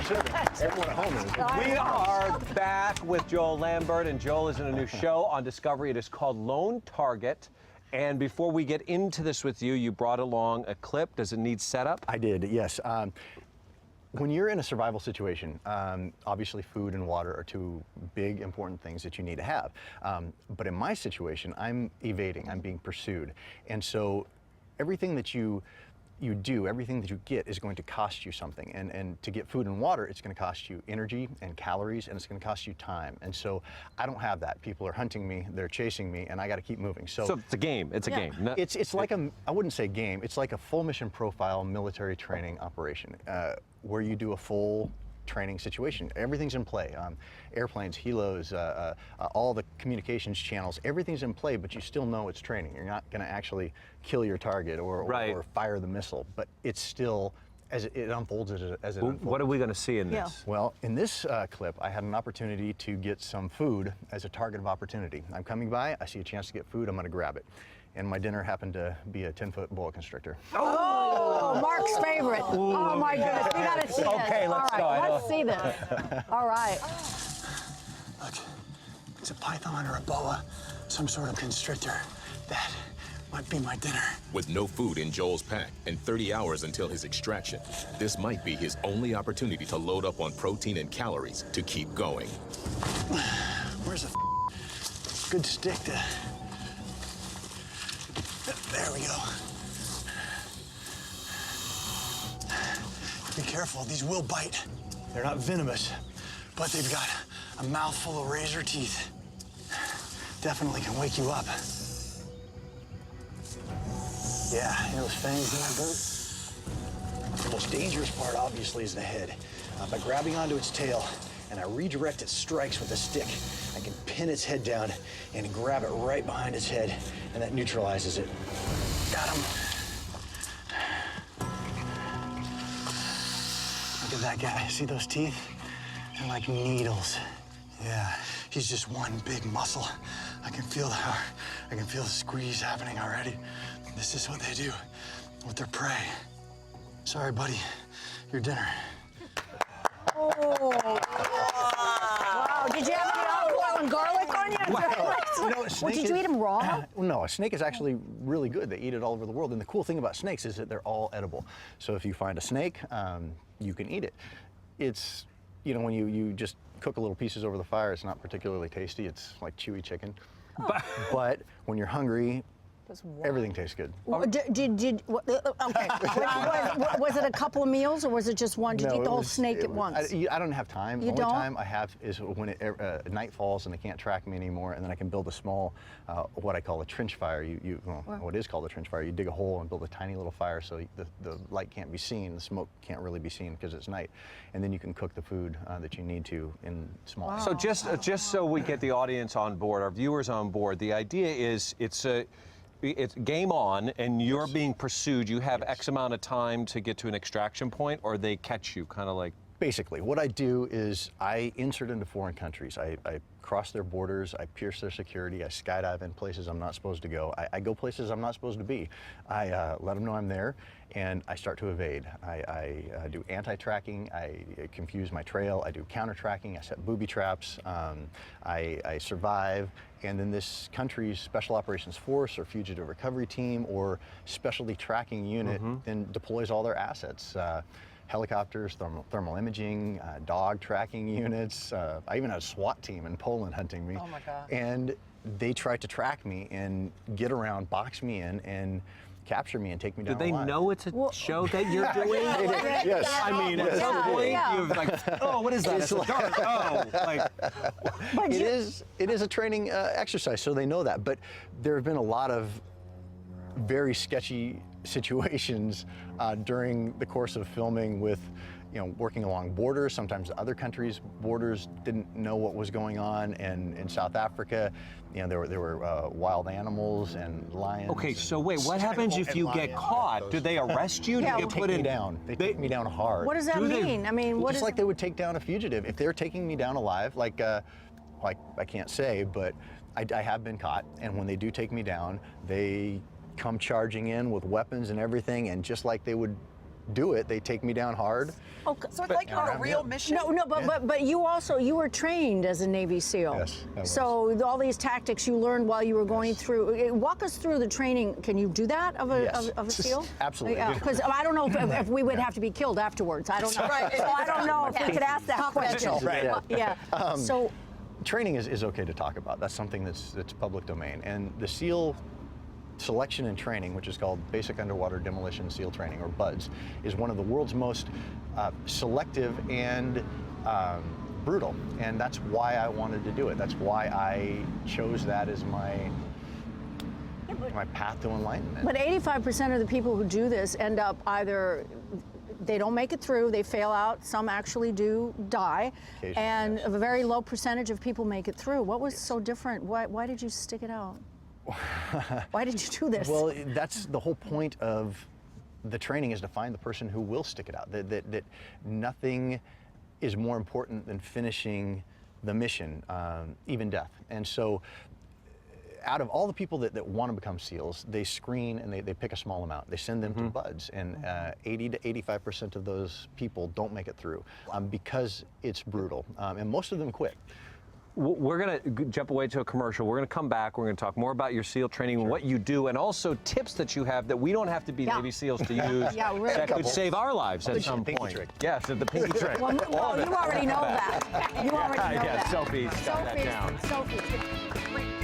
sure everyone at home is. We are back with Joel Lambert, and Joel is in a new show on Discovery. It is called Lone Target. And before we get into this with you, you brought along a clip. Does it need setup? I did, yes. When you're in a survival situation, obviously food and water are two big important things that you need to have. But in my situation, I'm evading, I'm being pursued. And so everything that you do, everything that you get is going to cost you something. And to get food and water, it's going to cost you energy and calories, and it's going to cost you time. And so I don't have that. People are hunting me, they're chasing me, and I got to keep moving. So it's a game. It's a game. No, it's like I wouldn't say game. It's like a full mission profile military training operation where you do a full training situation. Everything's in play. Airplanes, helos, all the communications channels, everything's in play, but you still know it's training. You're not going to actually kill your target or fire the missile, but it's still, as it unfolds, as it unfolds. What are we going to see in this? Well, in this clip, I had an opportunity to get some food as a target of opportunity. I'm coming by, I see a chance to get food, I'm going to grab it. And my dinner happened to be a 10-foot boa constrictor. Oh, Mark's favorite. Oh my goodness, we gotta see this. Okay, let's go. Let's see this. All right. Look, it's a python or a boa, some sort of constrictor. That might be my dinner. With no food in Joel's pack and 30 hours until his extraction, this might be his only opportunity to load up on protein and calories to keep going. Where's a good stick to... There we go. Be careful, these will bite. They're not venomous, but they've got a mouthful of razor teeth. Definitely can wake you up. Yeah, those fangs in that boat. The most dangerous part, obviously, is the head. By grabbing onto its tail, and I redirect its strikes with a stick, I can pin its head down and grab it right behind its head, and that neutralizes it. Got him. Look at that guy. See those teeth? They're like needles. Yeah, he's just one big muscle. I can feel the squeeze happening already. This is what they do with their prey. Sorry, buddy. Your dinner. Oh, wow. Did you have any olive oil and garlic on you? Well, did you eat them raw? No, a snake is actually really good. They eat it all over the world. And the cool thing about snakes is that they're all edible. So if you find a snake, you can eat it. It's, you know, when you just cook a little pieces over the fire, it's not particularly tasty. It's like chewy chicken. Oh. But when you're hungry, everything tastes good. Okay. Was it a couple of meals or was it just one? Did you eat the whole snake at once? I don't have time. The only time I have is when night falls and they can't track me anymore, and then I can build a small, what I call a trench fire. What is called a trench fire. You dig a hole and build a tiny little fire so the light can't be seen, the smoke can't really be seen because it's night, and then you can cook the food that you need to in small. Wow. So just so we get the audience on board, our viewers on board, the idea is it's game on, and you're being pursued. You have X amount of time to get to an extraction point, or they catch you, kind of like... Basically, what I do is I insert into foreign countries. I cross their borders, I pierce their security, I skydive in places I'm not supposed to go. I go places I'm not supposed to be. I let them know I'm there, and I start to evade. I do anti-tracking, I confuse my trail, I do counter-tracking, I set booby traps, I survive, and then this country's Special Operations Force or Fugitive Recovery Team or Specialty Tracking Unit then deploys all their assets. Helicopters, thermal imaging, dog tracking units. I even had a SWAT team in Poland hunting me. Oh my God. And they tried to track me and get around, box me in, and capture me and take me down. Do they alive. know it's a show that you're doing? Yes. I mean, at some point, you're like, oh, what is that? It's a dart. Oh, like. It is a training exercise, so they know that. But there have been a lot of very sketchy situations during the course of filming with, working along borders. Sometimes other countries' borders didn't know what was going on, and in South Africa, there were wild animals and lions. Okay, so wait, what happens if you get caught? Do they arrest you? They take me down. They take me down hard. What does that mean? I mean, just like they would take down a fugitive. If they're taking me down alive, like I can't say, but I have been caught, and when they do take me down, they come charging in with weapons and everything, and just like they would do it. They take me down hard. Okay. So it's like you're on a real mission. No, but you were trained as a Navy SEAL. Yes, I was. So all these tactics you learned while you were going through. Walk us through the training. Can you do that of a Yes. of a SEAL? Absolutely. Because I don't know if we would have to be killed afterwards. I don't know. Right. So I don't know if we could ask that question. Right. Yeah. So. Training is okay to talk about. That's something that's public domain. And the SEAL selection and training, which is called Basic Underwater Demolition SEAL Training, or BUDS, is one of the world's most selective and brutal. And that's why I wanted to do it. That's why I chose that as my path to enlightenment. But 85% of the people who do this end up either they don't make it through, they fail out, some actually do die, and yes. a very low percentage of people make it through. What was so different? Why did you stick it out? Why did you do this? Well, that's the whole point of the training, is to find the person who will stick it out. That nothing is more important than finishing the mission, even death. And so out of all the people that want to become SEALs, they screen and they pick a small amount. They send them to BUDS, and 80 to 85% of those people don't make it through because it's brutal, and most of them quit. We're going to jump away to a commercial. We're going to come back. We're going to talk more about your SEAL training and what you do, and also tips that you have that we don't have to be Navy SEAls to use Yeah, really. that could save our lives at some pinky point. trick. Yes, the pinky trick. Well, you already know that. You already know Yeah, that. selfies. Got that down. Selfies.